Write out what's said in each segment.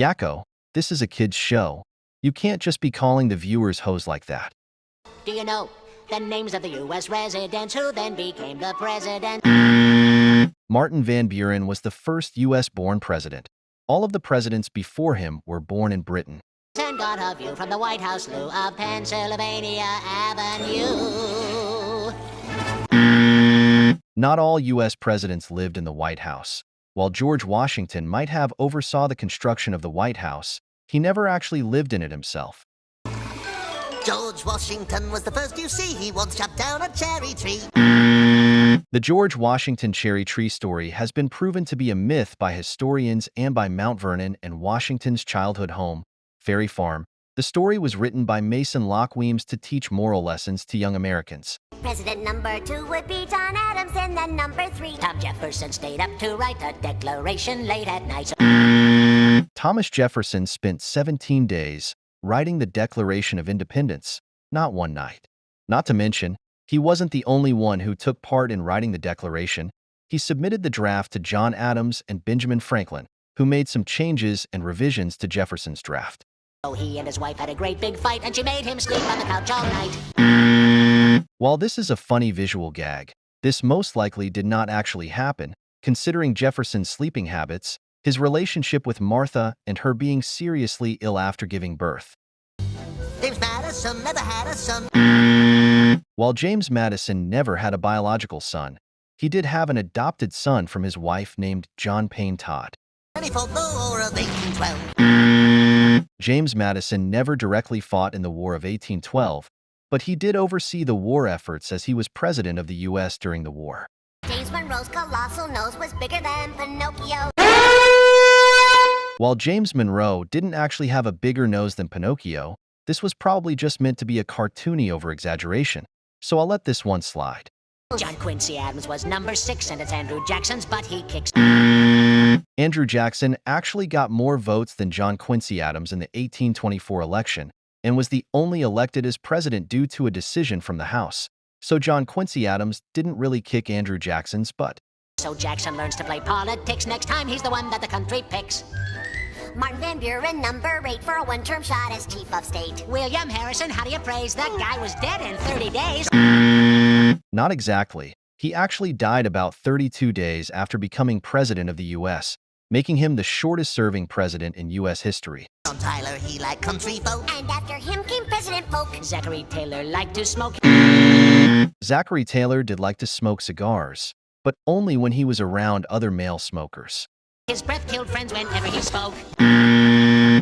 Yakko, this is a kid's show. You can't just be calling the viewers hoes like that. Do you know the names of the U.S. residents who then became the president? Martin Van Buren was the first U.S.-born president. All of the presidents before him were born in Britain. And got a view from the White House Lou of Pennsylvania Avenue. Not all U.S. presidents lived in the White House. While George Washington might have oversaw the construction of the White House, he never actually lived in it himself. George Washington was the first you see. He once chopped down a cherry tree. The George Washington cherry tree story has been proven to be a myth by historians and by Mount Vernon and Washington's childhood home, Ferry Farm. The story was written by Mason Locke Weems to teach moral lessons to young Americans. President number 2 would be John Adams, and then number 3. Tom Jefferson stayed up to write a declaration late at night. Thomas Jefferson spent 17 days writing the Declaration of Independence, not one night. Not to mention, he wasn't the only one who took part in writing the Declaration. He submitted the draft to John Adams and Benjamin Franklin, who made some changes and revisions to Jefferson's draft. So he and his wife had a great big fight, and she made him sleep on the couch all night. While this is a funny visual gag, this most likely did not actually happen, considering Jefferson's sleeping habits, his relationship with Martha, and her being seriously ill after giving birth. James Madison never had a son. While James Madison never had a biological son, he did have an adopted son from his wife named John Payne Todd. And he fought the War of 1812. James Madison never directly fought in the War of 1812, but he did oversee the war efforts as he was president of the U.S. during the war. James Monroe's colossal nose was bigger than Pinocchio. While James Monroe didn't actually have a bigger nose than Pinocchio, this was probably just meant to be a cartoony over-exaggeration, so I'll let this one slide. John Quincy Adams was number 6, and it's Andrew Jackson's butt he kicks. Andrew Jackson actually got more votes than John Quincy Adams in the 1824 election, and was the only elected as president due to a decision from the House. So John Quincy Adams didn't really kick Andrew Jackson's butt. So Jackson learns to play politics next time he's the one that the country picks. Martin Van Buren, number 8 for a one-term shot as chief of state. William Harrison, how do you praise? That guy was dead in 30 days. Not exactly. He actually died about 32 days after becoming president of the U.S., making him the shortest-serving president in U.S. history. John Tyler, he liked country folk. And after him came President Polk. Zachary Taylor liked to smoke. Zachary Taylor did like to smoke cigars, but only when he was around other male smokers. His breath killed friends whenever he spoke.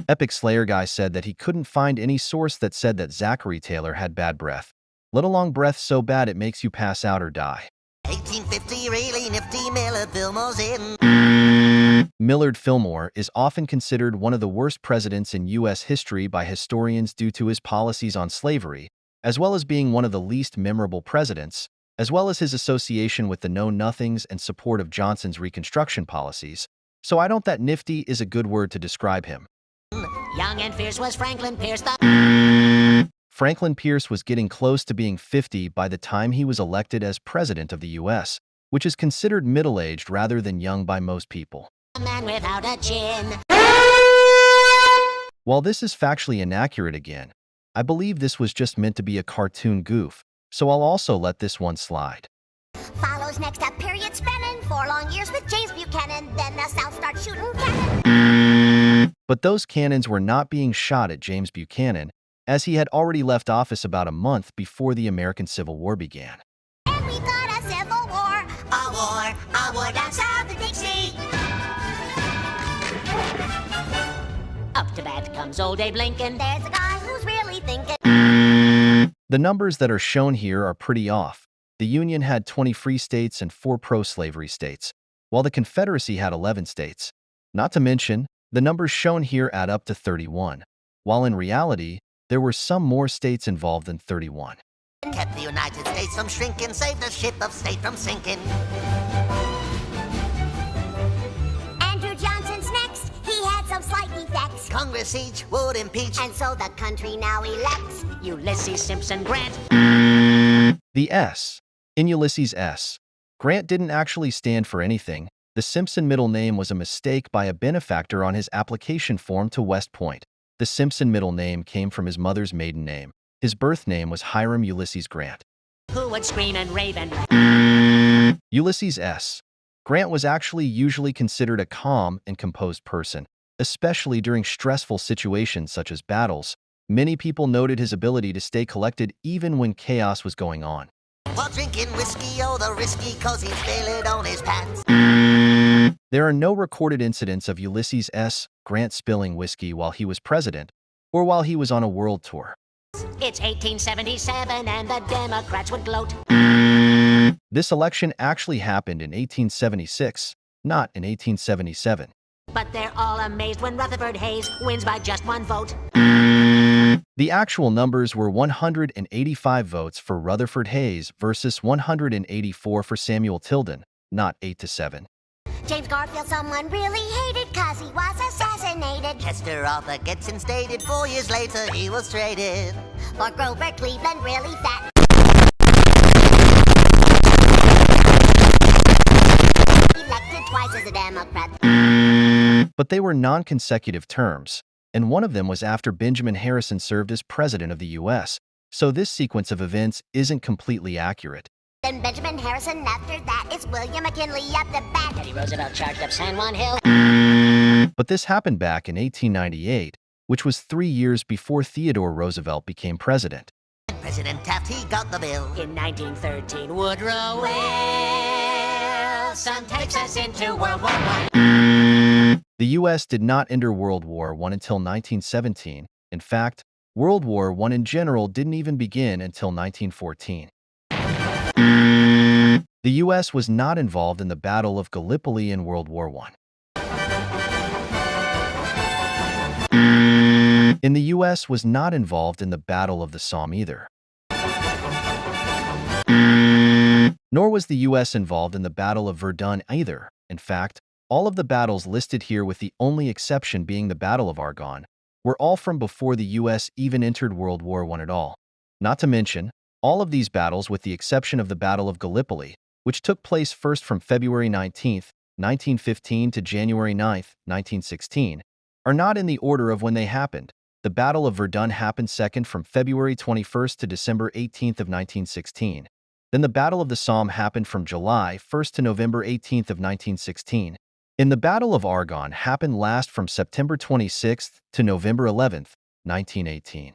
Epic Slayer guy said that he couldn't find any source that said that Zachary Taylor had bad breath, let alone breath so bad it makes you pass out or die. 1850, really nifty, Millard Fillmore's in. Millard Fillmore is often considered one of the worst presidents in U.S. history by historians due to his policies on slavery, as well as being one of the least memorable presidents, as well as his association with the Know-Nothings and support of Johnson's Reconstruction policies. So I don't that nifty is a good word to describe him. Young and fierce was Franklin Pierce the... Franklin Pierce was getting close to being 50 by the time he was elected as president of the U.S., which is considered middle-aged rather than young by most people. A man without a chin. While this is factually inaccurate again, I believe this was just meant to be a cartoon goof, so I'll also let this one slide. Follows next a period spanning 4 long years with James Buchanan. Then the South starts shooting cannon. But those cannons were not being shot at James Buchanan, as he had already left office about a month before the American Civil War began. And we've got a civil war. A war down south of Dixie. Up to bat comes old Abe Lincoln. There's a guy who's really thinking. The numbers that are shown here are pretty off. The Union had 20 free states and 4 pro-slavery states, while the Confederacy had 11 states. Not to mention, the numbers shown here add up to 31, while in reality, there were some more states involved than 31. Kept the United States from shrinking, saved the ship of state from sinking. Andrew Johnson's next. He had some slight defects. Congress each would impeach. And so the country now elects Ulysses Simpson Grant. The S in Ulysses S. Grant didn't actually stand for anything. The Simpson middle name was a mistake by a benefactor on his application form to West Point. The Simpson middle name came from his mother's maiden name. His birth name was Hiram Ulysses Grant. Who would scream and rave and... Ulysses S. Grant was actually usually considered a calm and composed person, especially during stressful situations such as battles. Many people noted his ability to stay collected even when chaos was going on. While drinking whiskey, oh, the risky, 'cause he'd spill it on his pants. There are no recorded incidents of Ulysses S. Grant spilling whiskey while he was president or while he was on a world tour. It's 1877 and the Democrats would gloat. This election actually happened in 1876, not in 1877. But they're all amazed when Rutherford Hayes wins by just one vote. The actual numbers were 185 votes for Rutherford Hayes versus 184 for Samuel Tilden, not 8-7. James Garfield someone really hated 'cause he was assassinated. Chester Arthur gets instated. 4 years later, he was traded. For Grover Cleveland really fat. Elected twice as a Democrat. But they were non-consecutive terms, and one of them was after Benjamin Harrison served as president of the U.S., so this sequence of events isn't completely accurate. Then Benjamin Harrison, after that is William McKinley up the bat. Teddy Roosevelt charged up San Juan Hill. But this happened back in 1898, which was 3 years before Theodore Roosevelt became president. President Taft, he got the bill. In 1913, Woodrow Wilson takes us into World War I. The U.S. did not enter World War I until 1917. In fact, World War I in general didn't even begin until 1914. The U.S. was not involved in the Battle of Gallipoli in World War I. And the U.S. was not involved in the Battle of the Somme either. Nor was the U.S. involved in the Battle of Verdun either. In fact, all of the battles listed here, with the only exception being the Battle of Argonne, were all from before the U.S. even entered World War I at all. Not to mention, all of these battles, with the exception of the Battle of Gallipoli, which took place first from February 19, 1915 to January 9, 1916, are not in the order of when they happened. The Battle of Verdun happened second from February 21 to December 18 of 1916. Then the Battle of the Somme happened from July 1 to November 18 of 1916. And the Battle of Argonne happened last from September 26 to November 11, 1918.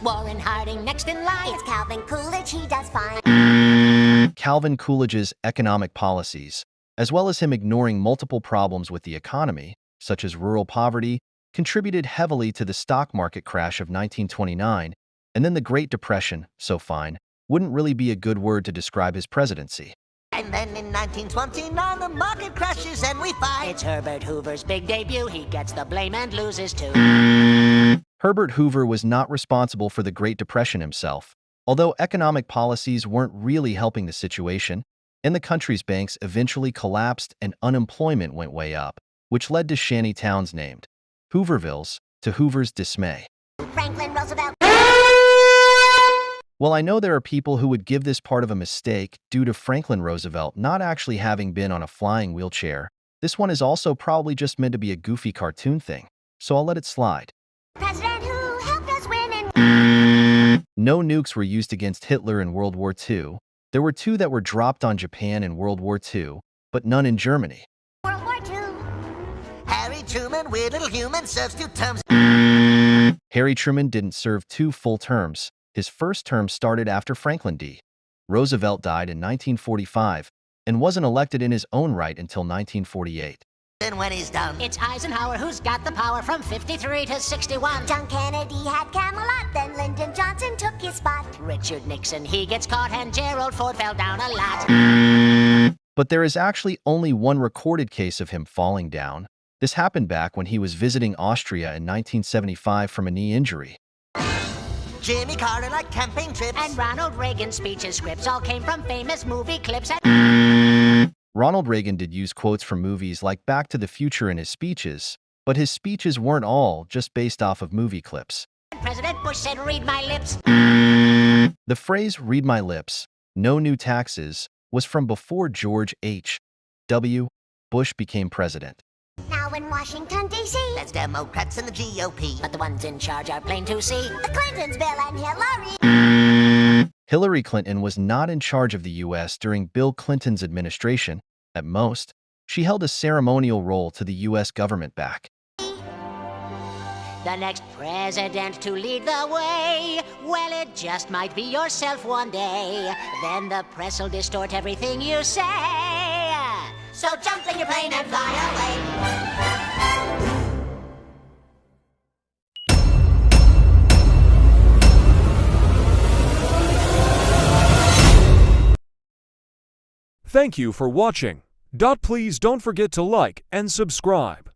Warren Harding next in line. It's Calvin Coolidge, he does fine. Calvin Coolidge's economic policies, as well as him ignoring multiple problems with the economy, such as rural poverty, contributed heavily to the stock market crash of 1929, and then the Great Depression, so fine, wouldn't really be a good word to describe his presidency. And then in 1929, the market crashes and we fight. It's Herbert Hoover's big debut. He gets the blame and loses too. Herbert Hoover was not responsible for the Great Depression himself, although economic policies weren't really helping the situation, and the country's banks eventually collapsed and unemployment went way up, which led to shanty towns named Hoovervilles, to Hoover's dismay. Franklin Roosevelt. Well, I know there are people who would give this part of a mistake due to Franklin Roosevelt not actually having been on a flying wheelchair. This one is also probably just meant to be a goofy cartoon thing, so I'll let it slide. President who helped us win in... No nukes were used against Hitler in World War II. There were 2 that were dropped on Japan in World War II, but none in Germany. World War II. Harry Truman, weird little human, serves 2 terms. Harry Truman didn't serve 2 full terms. His first term started after Franklin D. Roosevelt died in 1945 and wasn't elected in his own right until 1948. Then when he's done, It's Eisenhower who's got the power from 53 to 61. John Kennedy had Camelot, then Lyndon Johnson took his spot. Richard Nixon, he gets caught, and Gerald Ford fell down a lot. But there is actually only one recorded case of him falling down. This happened back when he was visiting Austria in 1975 from a knee injury. Jimmy Carter liked camping trips. And Ronald Reagan's speeches scripts all came from famous movie clips. Ronald Reagan did use quotes from movies like Back to the Future in his speeches, but his speeches weren't all just based off of movie clips. President Bush said, "Read my lips." The phrase "read my lips" no new taxes was from before George H. W. Bush became president. Now in Washington, D.C., There's Democrats and the GOP. But the ones in charge are plain to see. the Clintons, Bill and Hillary. Hillary Clinton was not in charge of the U.S. during Bill Clinton's administration. At most, she held a ceremonial role to the U.S. government back. The next president to lead the way, well, it just might be yourself one day. Then the press will distort everything you say. So jump in your plane and fly away. Thank you for watching. Please don't forget to like and subscribe.